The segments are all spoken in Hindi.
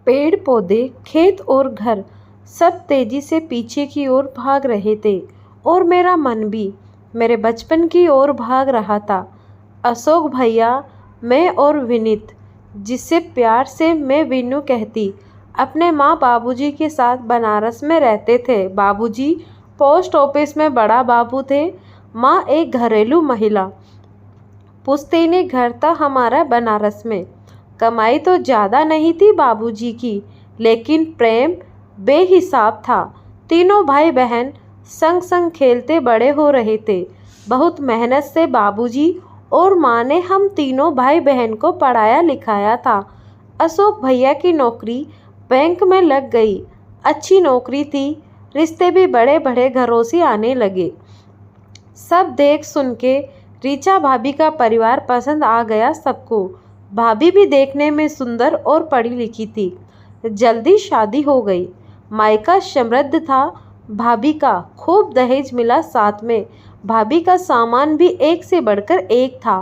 पेड़ पौधे, खेत और घर सब तेजी से पीछे की ओर भाग रहे थे और मेरा मन भी मेरे बचपन की ओर भाग रहा था। अशोक भैया, मैं और विनीत, जिसे प्यार से मैं विनू कहती, अपने माँ बाबूजी के साथ बनारस में रहते थे। बाबूजी पोस्ट ऑफिस में बड़ा बाबू थे, माँ एक घरेलू महिला। पुश्तैनी घर था हमारा बनारस में। कमाई तो ज़्यादा नहीं थी बाबूजी की, लेकिन प्रेम बेहिसाब था। तीनों भाई बहन संग संग खेलते बड़े हो रहे थे। बहुत मेहनत से बाबूजी और माँ ने हम तीनों भाई बहन को पढ़ाया लिखाया था। अशोक भैया की नौकरी बैंक में लग गई। अच्छी नौकरी थी, रिश्ते भी बड़े बड़े घरों से आने लगे। सब देख सुन के रीचा भाभी का परिवार पसंद आ गया सबको। भाभी भी देखने में सुंदर और पढ़ी लिखी थी। जल्दी शादी हो गई। मायका समृद्ध था। भाभी का खूब दहेज मिला साथ में। भाभी का सामान भी एक से बढ़कर एक था।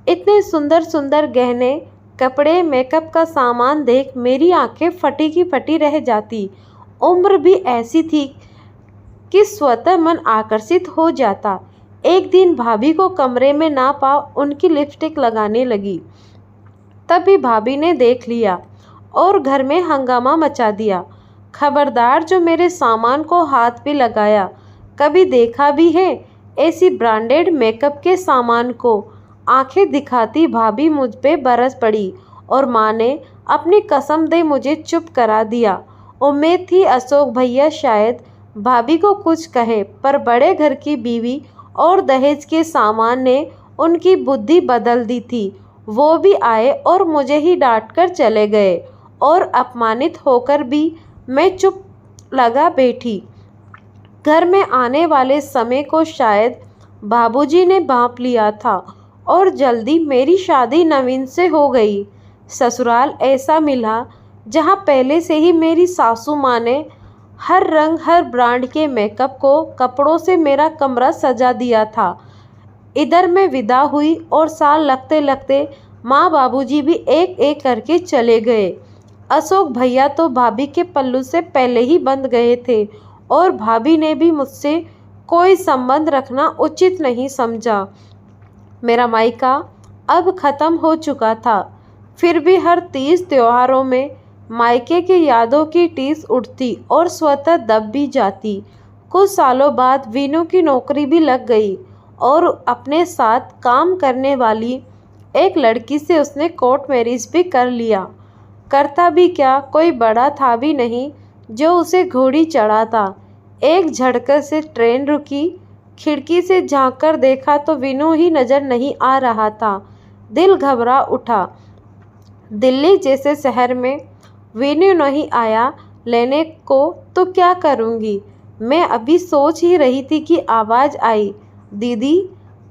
इतने सुंदर सुंदर गहने, कपड़े, मेकअप का सामान देख मेरी आंखें फटी की फटी रह जाती। उम्र भी ऐसी थी कि स्वतः मन आकर्षित हो जाता। एक दिन भाभी को कमरे में ना पा उनकी लिपस्टिक लगाने लगी। तभी भाभी ने देख लिया और घर में हंगामा मचा दिया। खबरदार, जो मेरे सामान को हाथ भी लगाया, कभी देखा भी है ऐसी ब्रांडेड मेकअप के सामान को? आंखें दिखाती भाभी मुझ पे बरस पड़ी और माँ ने अपनी कसम दे मुझे चुप करा दिया। उम्मीद थी अशोक भैया शायद भाभी को कुछ कहे, पर बड़े घर की बीवी और दहेज के सामान ने उनकी बुद्धि बदल दी थी। वो भी आए और मुझे ही डांट कर चले गए और अपमानित होकर भी मैं चुप लगा बैठी। घर में आने वाले समय को शायद बाबूजी ने भांप लिया था और जल्दी मेरी शादी नवीन से हो गई। ससुराल ऐसा मिला जहाँ पहले से ही मेरी सासू माँ ने हर रंग हर ब्रांड के मेकअप को कपड़ों से मेरा कमरा सजा दिया था। इधर मैं विदा हुई और साल लगते लगते माँ बाबूजी भी एक एक करके चले गए। अशोक भैया तो भाभी के पल्लू से पहले ही बंध गए थे और भाभी ने भी मुझसे कोई संबंध रखना उचित नहीं समझा। मेरा मायका अब ख़त्म हो चुका था, फिर भी हर तीज त्योहारों में मायके की यादों की टीस उठती और स्वतः दब भी जाती। कुछ सालों बाद वीनू की नौकरी भी लग गई और अपने साथ काम करने वाली एक लड़की से उसने कोर्ट मैरिज भी कर लिया। करता भी क्या, कोई बड़ा था भी नहीं जो उसे घोड़ी चढ़ाता। एक झटके से ट्रेन रुकी। खिड़की से झांक कर देखा तो वीनू ही नज़र नहीं आ रहा था। दिल घबरा उठा। दिल्ली जैसे शहर में वीनू नहीं आया लेने को तो क्या करूँगी। मैं अभी सोच ही रही थी कि आवाज़ आई, दीदी।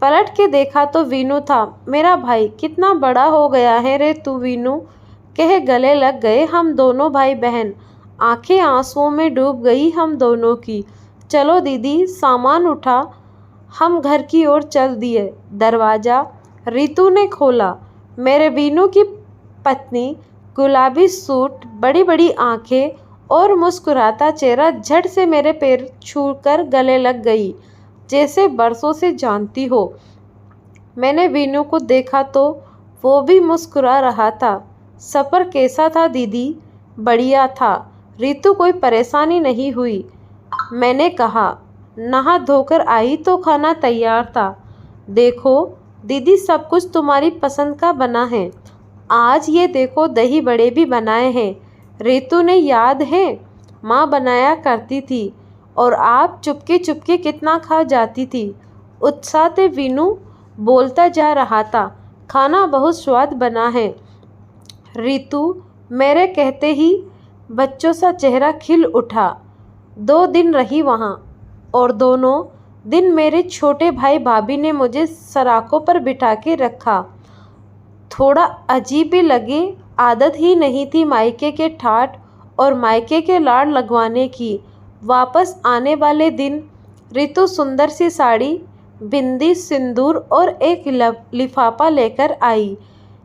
पलट के देखा तो वीनू था। मेरा भाई, कितना बड़ा हो गया है रे तू वीनू, कह गले लग गए हम दोनों भाई बहन। आंखें आंसुओं में डूब गई हम दोनों की। चलो दीदी, सामान उठा। हम घर की ओर चल दिए। दरवाज़ा रितु ने खोला। मेरे वीनू की पत्नी, गुलाबी सूट, बड़ी बड़ी आंखें और मुस्कुराता चेहरा झट से मेरे पैर छूकर गले लग गई, जैसे बरसों से जानती हो। मैंने वीनू को देखा तो वो भी मुस्कुरा रहा था। सफ़र कैसा था दीदी? बढ़िया था रितु, कोई परेशानी नहीं हुई। मैंने कहा, नहा धोकर आई तो खाना तैयार था। देखो दीदी, सब कुछ तुम्हारी पसंद का बना है। आज ये देखो, दही बड़े भी बनाए हैं। रितु ने याद है, माँ बनाया करती थी और आप चुपके चुपके कितना खा जाती थी। उत्साह से वीनू बोलता जा रहा था। खाना बहुत स्वाद बना है। रितु मेरे कहते ही बच्चों सा चेहरा खिल उठा। 2 दिन रही वहाँ और दोनों दिन मेरे छोटे भाई भाभी ने मुझे सराखों पर बिठा के रखा। थोड़ा अजीब भी लगे, आदत ही नहीं थी मायके के ठाट और मायके के लाड़ लगवाने की। वापस आने वाले दिन रितु सुंदर सी साड़ी, बिंदी, सिंदूर और एक लिफाफा लेकर आई।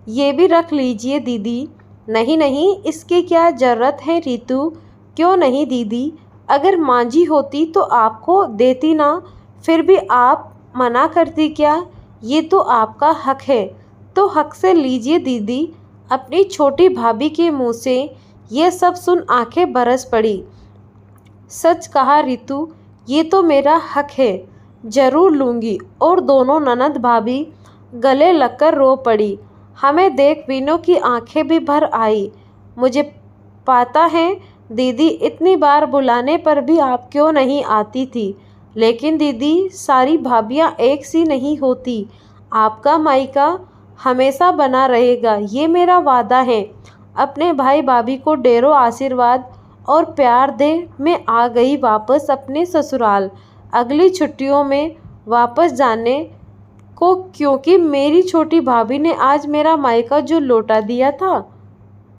ये भी रख लीजिए दीदी, नहीं नहीं, इसकी क्या ज़रूरत है रितु। क्यों नहीं दीदी, अगर मांझी होती तो आपको देती ना, फिर भी आप मना करती क्या। ये तो आपका हक है, तो हक से लीजिए दीदी। अपनी छोटी भाभी के मुंह से ये सब सुन आंखें बरस पड़ी। सच कहा रितु, ये तो मेरा हक है, ज़रूर लूँगी। और दोनों ननद भाभी गले लगकर रो पड़ी। हमें देख वीनू की आंखें भी भर आई। मुझे पता है दीदी, इतनी बार बुलाने पर भी आप क्यों नहीं आती थी, लेकिन दीदी सारी भाभियाँ एक सी नहीं होती। आपका मायका हमेशा बना रहेगा, ये मेरा वादा है। अपने भाई भाभी को ढेरों आशीर्वाद और प्यार दे। मैं आ गई वापस अपने ससुराल अगली छुट्टियों में वापस जाने को, क्योंकि मेरी छोटी भाभी ने आज मेरा मायका जो लौटा दिया था